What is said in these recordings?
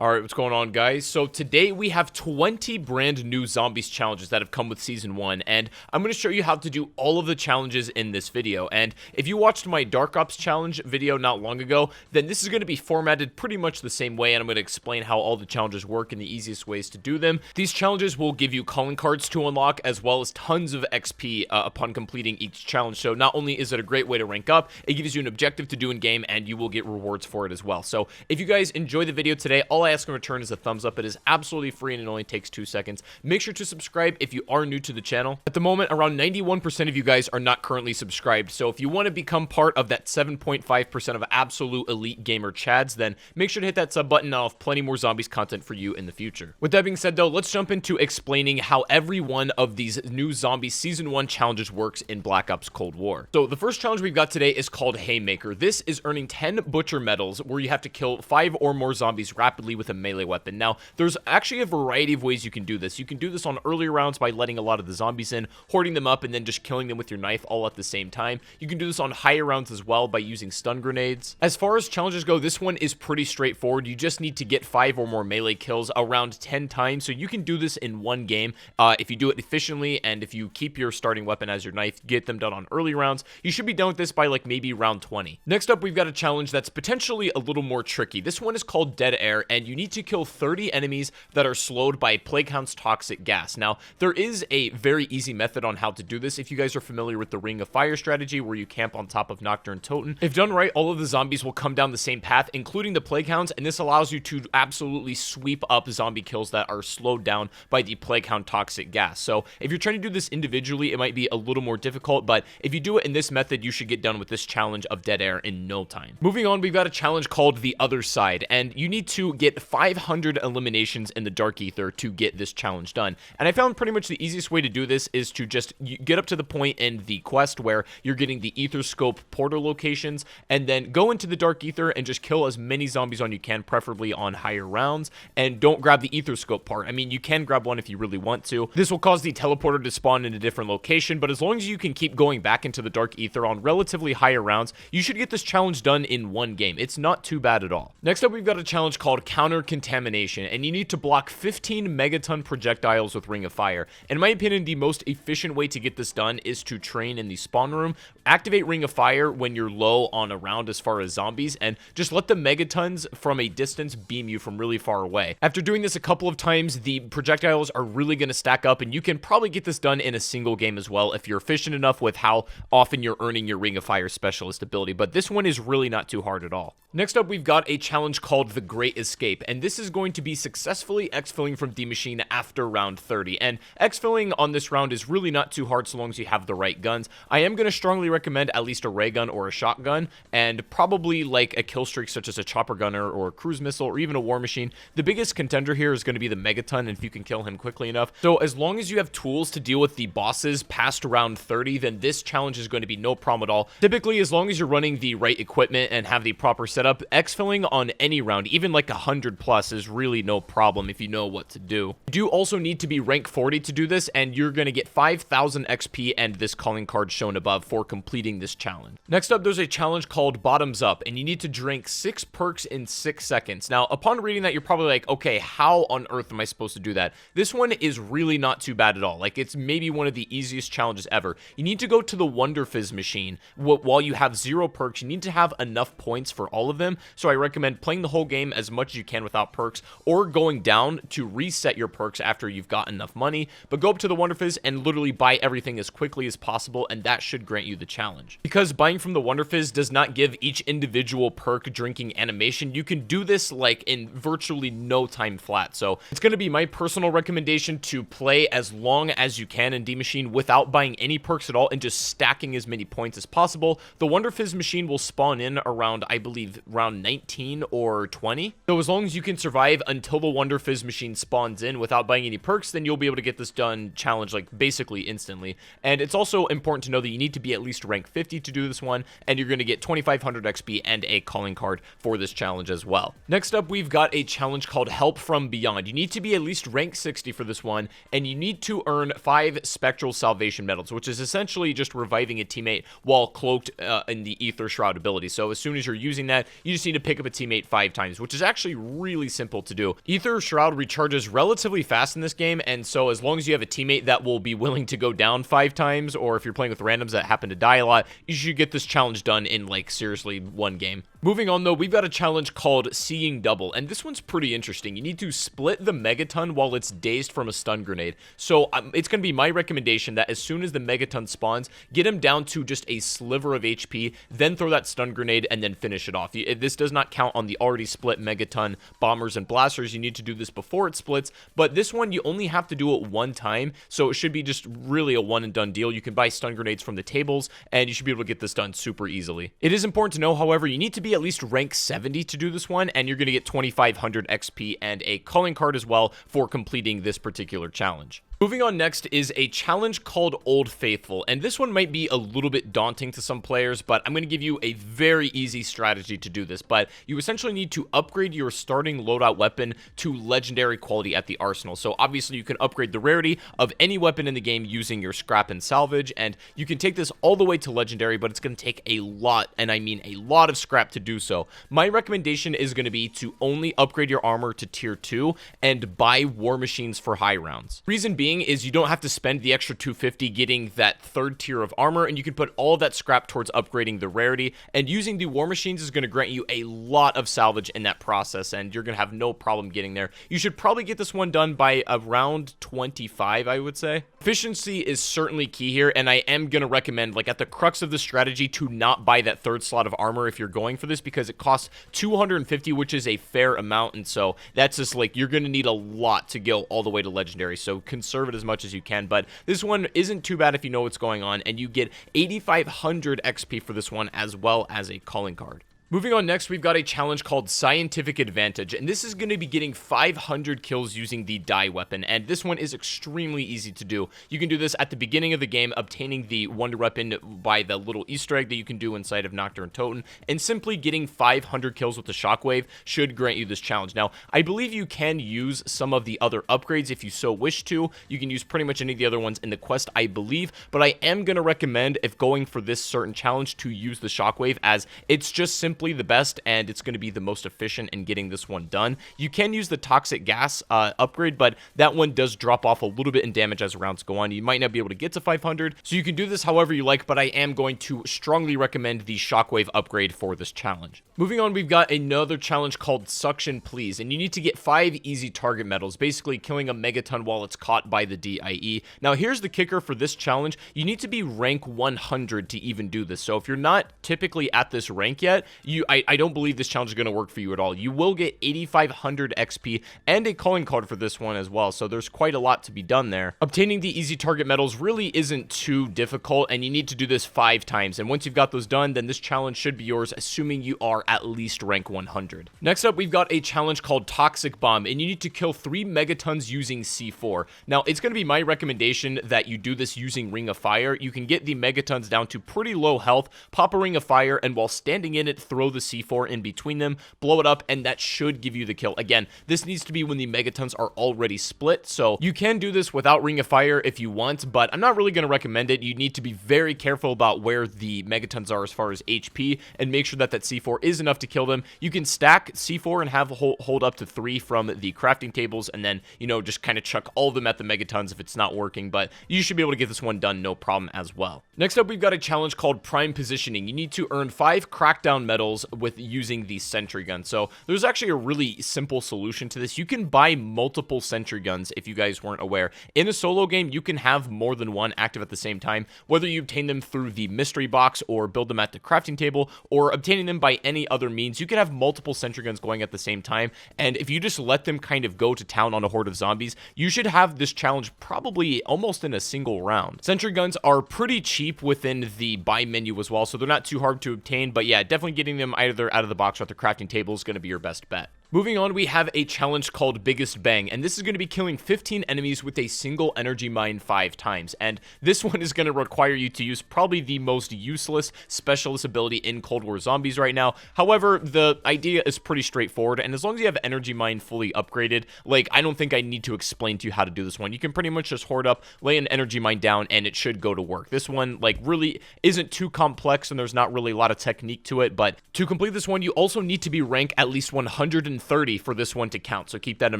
Alright, what's going on, guys? So today we have 20 brand new zombies challenges that have come with Season 1, and I'm going to show you how to do all of the challenges in this video. And if you watched my Dark Ops challenge video not long ago, then this is going to be formatted pretty much the same way, and I'm going to explain how all the challenges work and the easiest ways to do them. These challenges will give you calling cards to unlock, as well as tons of XP upon completing each challenge. So not only is it a great way to rank up, it gives you an objective to do in game, and you will get rewards for it as well. So if you guys enjoy the video today, all I ask in return is a thumbs up. It is absolutely free and it only takes 2 seconds. Make sure to subscribe if you are new to the channel. At the moment, around 91% of you guys are not currently subscribed, so if you want to become part of that 7.5% of absolute elite gamer chads, then make sure to hit that sub button, and I'll have plenty more zombies content for you in the future. With that being said though, let's jump into explaining how every one of these new zombies Season 1 challenges works in Black Ops Cold War. So the first challenge we've got today is called Haymaker. This is earning 10 butcher medals, where you have to kill 5 or more zombies rapidly with a melee weapon. Now, there's actually a variety of ways you can do this. You can do this on earlier rounds by letting a lot of the zombies in, hoarding them up, and then just killing them with your knife all at the same time. You can do this on higher rounds as well by using stun grenades. As far as challenges go, this one is pretty straightforward. You just need to get 5 or more melee kills around 10 times, so you can do this in one game. If you do it efficiently, and if you keep your starting weapon as your knife, get them done on early rounds, you should be done with this by like maybe round 20. Next up, we've got a challenge that's potentially a little more tricky. This one is called Dead Air, and you need to kill 30 enemies that are slowed by Plaguehound's toxic gas. Now, there is a very easy method on how to do this. If you guys are familiar with the Ring of Fire strategy, where you camp on top of Nocturne Toten, if done right, all of the zombies will come down the same path, including the Plaguehounds, and this allows you to absolutely sweep up zombie kills that are slowed down by the Plaguehound toxic gas. So if you're trying to do this individually, it might be a little more difficult, but if you do it in this method, you should get done with this challenge of Dead Air in no time. Moving on, we've got a challenge called The Other Side, and you need to get 500 eliminations in the Dark Ether to get this challenge done. And I found pretty much the easiest way to do this is to just get up to the point in the quest where you're getting the Ether Scope portal locations, and then go into the Dark Ether and just kill as many zombies on you can, preferably on higher rounds, and don't grab the Ether Scope part. I mean, you can grab one if you really want to. This will cause the teleporter to spawn in a different location, but as long as you can keep going back into the Dark Ether on relatively higher rounds, you should get this challenge done in one game. It's not too bad at all. Next up, we've got a challenge called Counter Contamination, and you need to block 15 megaton projectiles with Ring of Fire. In my opinion, the most efficient way to get this done is to train in the spawn room, activate Ring of Fire when you're low on a round as far as zombies, and just let the megatons from a distance beam you from really far away. After doing this a couple of times, the projectiles are really going to stack up, and you can probably get this done in a single game as well if you're efficient enough with how often you're earning your Ring of Fire specialist ability, but this one is really not too hard at all. Next up, we've got a challenge called The Great Escape, and this is going to be successfully exfilling from D Machine after round 30, and exfilling on this round is really not too hard so long as you have the right guns. I am going to strongly recommend at least a ray gun or a shotgun, and probably like a kill streak such as a chopper gunner or a cruise missile or even a war machine. The biggest contender here is going to be the Megaton, and if you can kill him quickly enough. So as long as you have tools to deal with the bosses past round 30, then this challenge is going to be no problem at all. Typically, as long as you're running the right equipment and have the proper setup, exfilling on any round, even like 100 plus, is really no problem if you know what to do. You do also need to be rank 40 to do this, and you're going to get 5,000 XP and this calling card shown above for completing this challenge. Next up, there's a challenge called Bottoms Up, and you need to drink 6 perks in 6 seconds. Now, upon reading that, you're probably like, okay, how on earth am I supposed to do that? This one is really not too bad at all. Like, it's maybe one of the easiest challenges ever. You need to go to the Wonder Fizz machine. While you have 0 perks, you need to have enough points for all of them, so I recommend playing the whole game as much as you can without perks, or going down to reset your perks after you've got enough money. But go up to the Wonder Fizz and literally buy everything as quickly as possible, and that should grant you the challenge. Because buying from the Wonder Fizz does not give each individual perk drinking animation, you can do this like in virtually no time flat. So it's going to be my personal recommendation to play as long as you can in D Machine without buying any perks at all and just stacking as many points as possible. The Wonder Fizz machine will spawn in around, I believe, round 19 or 20. So as long as you can survive until the Wonder Fizz machine spawns in without buying any perks, then you'll be able to get this done challenge like basically instantly. And it's also important to know that you need to be at least rank 50 to do this one, and you're going to get 2500 XP and a calling card for this challenge as well. Next up, we've got a challenge called Help from Beyond. You need to be at least rank 60 for this one, and you need to earn 5 Spectral Salvation medals, which is essentially just reviving a teammate while cloaked in the Ether Shroud ability. So as soon as you're using that, you just need to pick up a teammate 5 times, which is actually really simple to do. Ether Shroud recharges relatively fast in this game, and so as long as you have a teammate that will be willing to go down 5 times, or if you're playing with randoms that happen to die a lot, you should get this challenge done in, like, seriously, 1 game. Moving on, though, we've got a challenge called Seeing Double, and this one's pretty interesting. You need to split the Megaton while it's dazed from a stun grenade. So it's going to be my recommendation that as soon as the Megaton spawns, get him down to just a sliver of HP, then throw that stun grenade, and then finish it off. This does not count on the already split Megaton bombers and blasters. You need to do this before it splits, but this one you only have to do it 1 time, so it should be just really a one and done deal. You can buy stun grenades from the tables, and you should be able to get this done super easily. It is important to know, however, you need to be at least rank 70 to do this one, and you're going to get 2500 XP and a calling card as well for completing this particular challenge. Moving on, next is a challenge called Old Faithful, and this one might be a little bit daunting to some players, but I'm going to give you a very easy strategy to do this. But you essentially need to upgrade your starting loadout weapon to legendary quality at the arsenal. So obviously you can upgrade the rarity of any weapon in the game using your scrap and salvage, and you can take this all the way to legendary, but it's going to take a lot, and I mean a lot of scrap to do so. My recommendation is going to be to only upgrade your armor to tier 2 and buy war machines for high rounds. Reason being is you don't have to spend the extra 250 getting that 3rd tier of armor, and you can put all of that scrap towards upgrading the rarity, and using the war machines is going to grant you a lot of salvage in that process, and you're going to have no problem getting there. You should probably get this one done by around 25, I would say. Efficiency is certainly key here, and I am going to recommend, like, at the crux of the strategy, to not buy that 3rd slot of armor if you're going for this, because it costs 250, which is a fair amount, and so that's just, like, you're going to need a lot to go all the way to legendary, so conserve it as much as you can. But this one isn't too bad if you know what's going on, and you get 8500 XP for this one as well as a calling card. Moving on, next we've got a challenge called Scientific Advantage, and this is going to be getting 500 kills using the die weapon, and this one is extremely easy to do. You can do this at the beginning of the game, obtaining the wonder weapon by the little Easter egg that you can do inside of Nocturne Totem, and simply getting 500 kills with the shockwave should grant you this challenge. Now, I believe you can use some of the other upgrades if you so wish to. You can use pretty much any of the other ones in the quest, I believe, but I am going to recommend, if going for this certain challenge, to use the shockwave, as it's just simply the best, and it's going to be the most efficient in getting this one done. You can use the toxic gas upgrade, but that one does drop off a little bit in damage as rounds go on. You might not be able to get to 500, so you can do this however you like, but I am going to strongly recommend the shockwave upgrade for this challenge. Moving on, we've got another challenge called Suction Please, and you need to get 5 easy target medals, basically killing a megaton while it's caught by the DIE. Now, here's the kicker for this challenge. You need to be rank 100 to even do this, so if you're not typically at this rank yet, I don't believe this challenge is going to work for you at all. You will get 8500 XP and a calling card for this one as well, so there's quite a lot to be done there. Obtaining the easy target medals really isn't too difficult, and you need to do this 5 times, and once you've got those done, then this challenge should be yours, assuming you are at least rank 100. Next up, we've got a challenge called Toxic Bomb, and you need to kill 3 megatons using C4. Now, it's going to be my recommendation that you do this using Ring of Fire. You can get the megatons down to pretty low health, pop a Ring of Fire, and while standing in it, throw the C4 in between them, blow it up, and that should give you the kill. Again, this needs to be when the megatons are already split, so you can do this without Ring of Fire if you want, but I'm not really going to recommend it. You need to be very careful about where the megatons are as far as HP, and make sure that that C4 is enough to kill them. You can stack C4 and have hold up to 3 from the crafting tables, and then, you know, just kind of chuck all of them at the megatons if it's not working, but you should be able to get this one done no problem as well. Next up, we've got a challenge called Prime Positioning. You need to earn 5 crackdown medals with using the sentry gun. So there's actually a really simple solution to this. You can buy multiple sentry guns if you guys weren't aware. In a solo game, you can have more than one active at the same time, whether you obtain them through the mystery box or build them at the crafting table or obtaining them by any other means. You can have multiple sentry guns going at the same time, and if you just let them kind of go to town on a horde of zombies, you should have this challenge probably almost in a single round. Sentry guns are pretty cheap within the buy menu as well, so they're not too hard to obtain, but yeah, definitely getting them either out of the box or at the crafting table is going to be your best bet. Moving on, we have a challenge called Biggest Bang, and this is going to be killing 15 enemies with a single energy mine 5 times, and this one is going to require you to use probably the most useless specialist ability in Cold War Zombies right now. However, the idea is pretty straightforward, and as long as you have energy mine fully upgraded, like, I don't think I need to explain to you how to do this one. You can pretty much just hoard up, lay an energy mine down, and it should go to work. This one, like, really isn't too complex, and there's not really a lot of technique to it, but to complete this one, you also need to be rank at least 150 130 for this one to count, so keep that in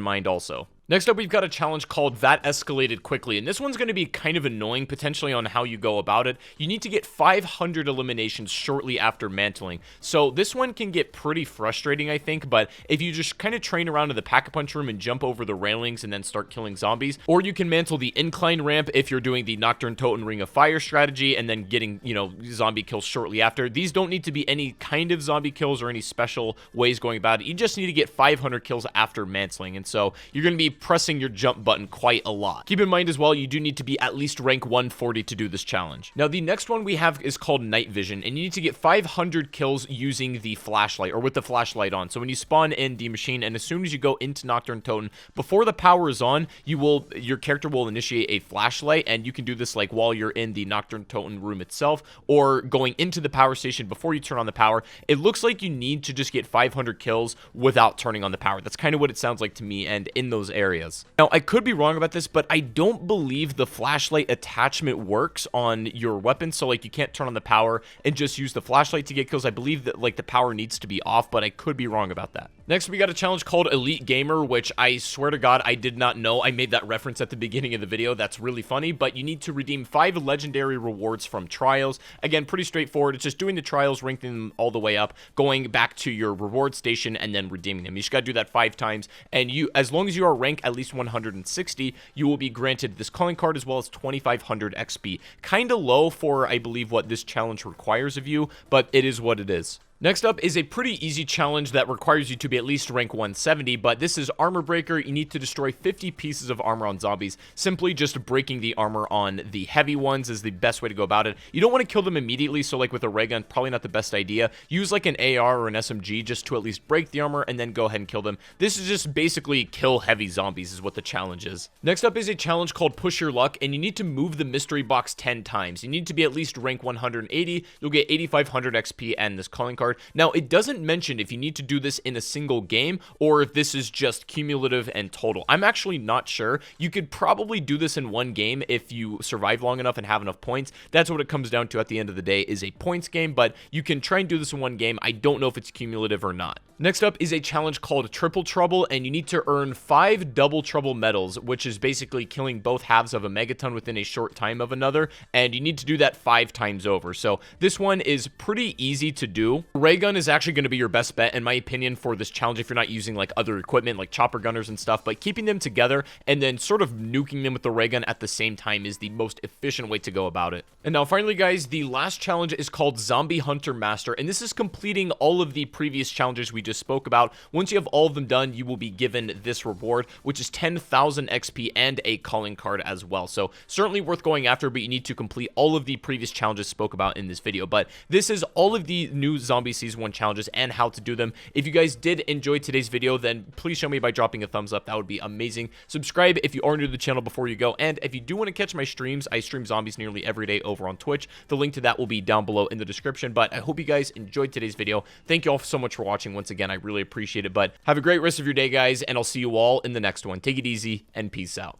mind also. Next up, we've got a challenge called That Escalated Quickly, and this one's going to be kind of annoying potentially on how you go about it. You need to get 500 eliminations shortly after mantling, so this one can get pretty frustrating, I think, but if you just kind of train around to the Pack-a-Punch room and jump over the railings and then start killing zombies, or you can mantle the incline ramp if you're doing the Nocturne Totem Ring of Fire strategy and then getting, you know, zombie kills shortly after. These don't need to be any kind of zombie kills or any special ways going about it. You just need to get 500 kills after mantling, and so you're going to be pressing your jump button quite a lot. Keep in mind as well, you do need to be at least rank 140 to do this challenge. Now, the next one we have is called Night Vision, and you need to get 500 kills using the flashlight, or with the flashlight on. So when you spawn in the machine, and as soon as you go into Nocturne Totem, before the power is on, your character will initiate a flashlight, and you can do this like while you're in the Nocturne Totem room itself, or going into the power station before you turn on the power. It looks like you need to just get 500 kills without turning on the power. That's kind of what it sounds like to me, and in those areas. Now, I could be wrong about this, but I don't believe the flashlight attachment works on your weapon, so like you can't turn on the power and just use the flashlight to get kills. I believe that like the power needs to be off, but I could be wrong about that. Next, we got a challenge called Elite Gamer, which I swear to God, I did not know. I made that reference at the beginning of the video. That's really funny, but you need to redeem 5 legendary rewards from trials. Again, pretty straightforward. It's just doing the trials, ranking them all the way up, going back to your reward station, and then redeeming them. You just got to do that 5 times, and as long as you are ranked at least 160, you will be granted this calling card as well as 2500 XP. Kind of low for, I believe, what this challenge requires of you, but it is what it is. Next up is a pretty easy challenge that requires you to be at least rank 170, but this is Armor Breaker. You need to destroy 50 pieces of armor on zombies. Simply just breaking the armor on the heavy ones is the best way to go about it. You don't want to kill them immediately, so like with a ray gun, probably not the best idea. Use like an AR or an SMG just to at least break the armor and then go ahead and kill them. This is just basically kill heavy zombies is what the challenge is. Next up is a challenge called Push Your Luck, and you need to move the mystery box 10 times. You need to be at least rank 180. You'll get 8500 XP and this calling card. Now, it doesn't mention if you need to do this in a single game or if this is just cumulative and total. I'm actually not sure. You could probably do this in one game if you survive long enough and have enough points. That's what it comes down to at the end of the day, is a points game, but you can try and do this in one game. I don't know if it's cumulative or not. Next up is a challenge called Triple Trouble, and you need to earn 5 Double Trouble medals, which is basically killing both halves of a megaton within a short time of another, and you need to do that 5 times over. So this one is pretty easy to do. Ray gun is actually going to be your best bet, in my opinion, for this challenge if you're not using like other equipment like chopper gunners and stuff, but keeping them together and then sort of nuking them with the ray gun at the same time is the most efficient way to go about it. And now finally, guys, the last challenge is called Zombie Hunter Master, and this is completing all of the previous challenges we just spoke about. Once you have all of them done, you will be given this reward, which is 10,000 XP and a calling card as well. So certainly worth going after, but you need to complete all of the previous challenges spoke about in this video. But this is all of the new Zombie Season 1 challenges and how to do them. If you guys did enjoy today's video, then please show me by dropping a thumbs up. That would be amazing. Subscribe if you are new to the channel before you go, and if you do want to catch my streams, I stream zombies nearly every day over on Twitch. The link to that will be down below in the description. But I hope you guys enjoyed today's video. Thank you all so much for watching once again. I really appreciate it. But have a great rest of your day, guys, and I'll see you all in the next one. Take it easy and peace out.